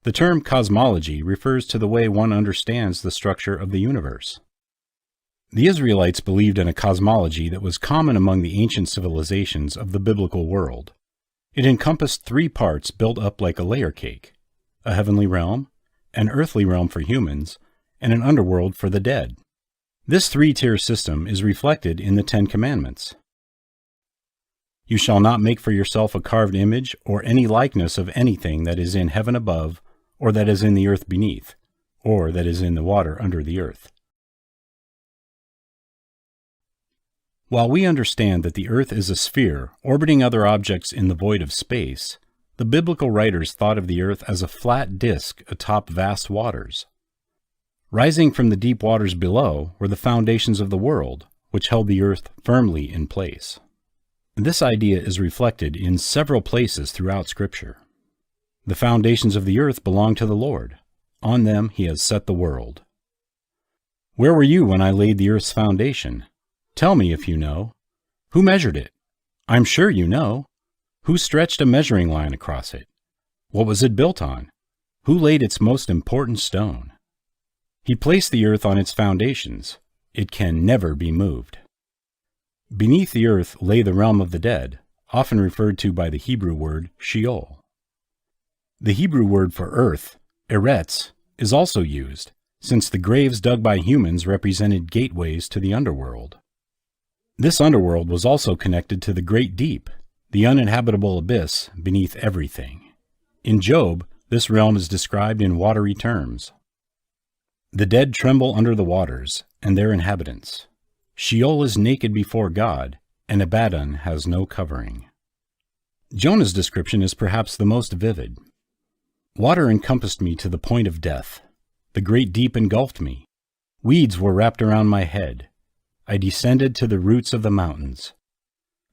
The term cosmology refers to the way one understands the structure of the universe. The Israelites believed in a cosmology that was common among the ancient civilizations of the biblical world. It encompassed three parts built up like a layer cake: a heavenly realm, an earthly realm for humans, and an underworld for the dead. This three-tier system is reflected in the Ten Commandments. You shall not make for yourself a carved image or any likeness of anything that is in heaven above, or that is in the earth beneath, or that is in the water under the earth. While we understand that the earth is a sphere orbiting other objects in the void of space, the biblical writers thought of the earth as a flat disk atop vast waters. Rising from the deep waters below were the foundations of the world, which held the earth firmly in place. This idea is reflected in several places throughout Scripture. The foundations of the earth belong to the Lord. On them he has set the world. Where were you when I laid the earth's foundation? Tell me if you know. Who measured it? I'm sure you know. Who stretched a measuring line across it? What was it built on? Who laid its most important stone? He placed the earth on its foundations. It can never be moved. Beneath the earth lay the realm of the dead, often referred to by the Hebrew word Sheol. The Hebrew word for earth, eretz, is also used, since the graves dug by humans represented gateways to the underworld. This underworld was also connected to the great deep, the uninhabitable abyss beneath everything. In Job, this realm is described in watery terms. The dead tremble under the waters, and their inhabitants. Sheol is naked before God, and Abaddon has no covering. Jonah's description is perhaps the most vivid. Water encompassed me to the point of death. The great deep engulfed me. Weeds were wrapped around my head. I descended to the roots of the mountains.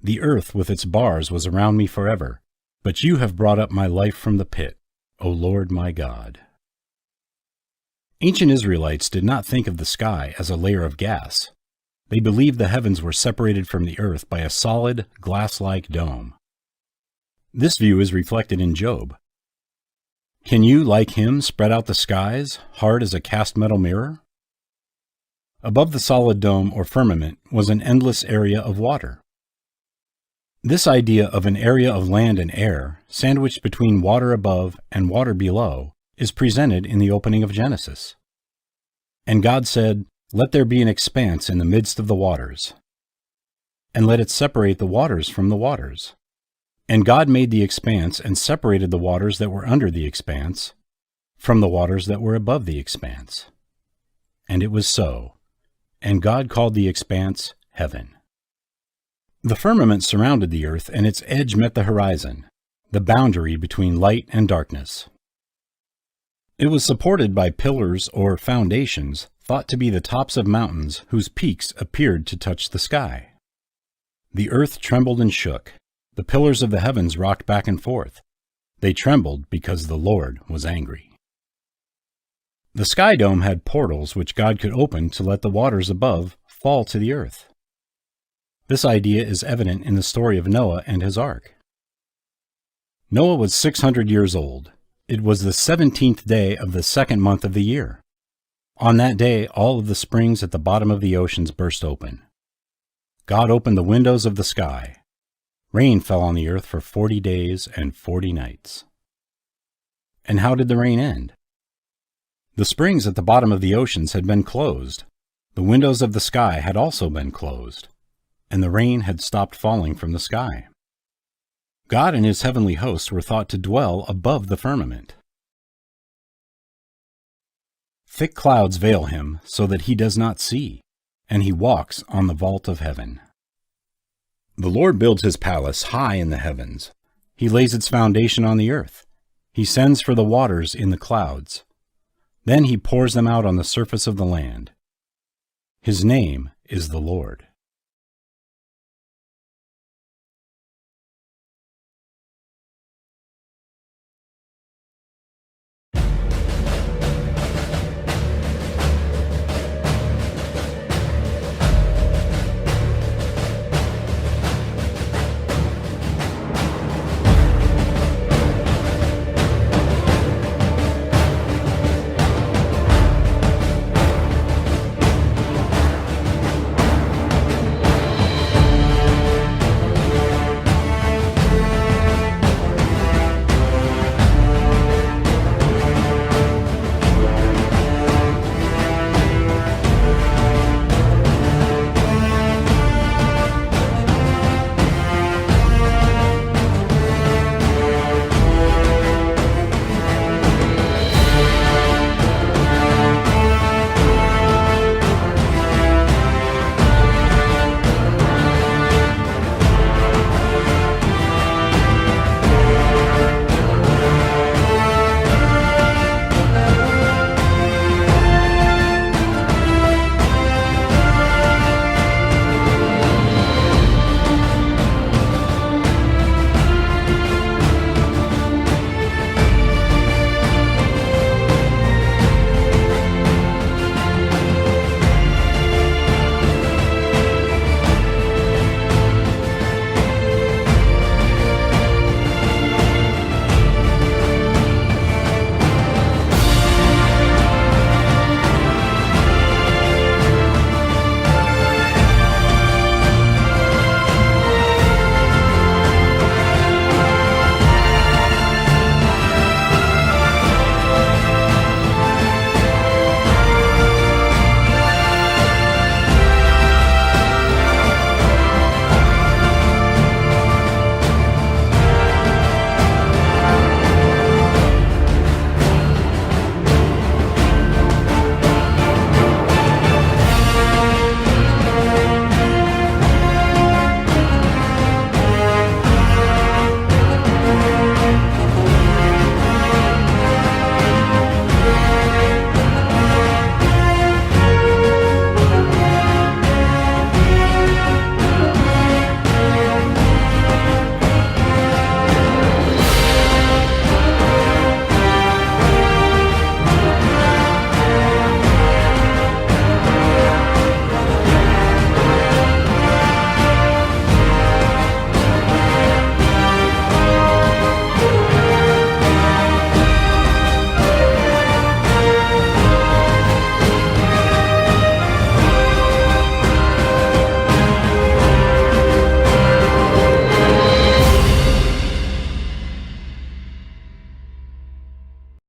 The earth with its bars was around me forever, but you have brought up my life from the pit, O Lord my God. Ancient Israelites did not think of the sky as a layer of gas. They believed the heavens were separated from the earth by a solid, glass-like dome. This view is reflected in Job. Can you, like him, spread out the skies, hard as a cast metal mirror? Above the solid dome or firmament was an endless area of water. This idea of an area of land and air, sandwiched between water above and water below, is presented in the opening of Genesis. And God said, "Let there be an expanse in the midst of the waters, and let it separate the waters from the waters." And God made the expanse and separated the waters that were under the expanse from the waters that were above the expanse. And it was so. And God called the expanse heaven. The firmament surrounded the earth, and its edge met the horizon, the boundary between light and darkness. It was supported by pillars or foundations thought to be the tops of mountains whose peaks appeared to touch the sky. The earth trembled and shook. The pillars of the heavens rocked back and forth. They trembled because the Lord was angry. The sky dome had portals which God could open to let the waters above fall to the earth. This idea is evident in the story of Noah and his ark. Noah was 600 years old. It was the 17th day of the second month of the year. On that day, all of the springs at the bottom of the oceans burst open. God opened the windows of the sky. Rain fell on the earth for 40 days and 40 nights. And how did the rain end? The springs at the bottom of the oceans had been closed. The windows of the sky had also been closed, and the rain had stopped falling from the sky. God and his heavenly hosts were thought to dwell above the firmament. Thick clouds veil him so that he does not see, and he walks on the vault of heaven. The Lord builds his palace high in the heavens. He lays its foundation on the earth. He sends for the waters in the clouds. Then he pours them out on the surface of the land. His name is the Lord.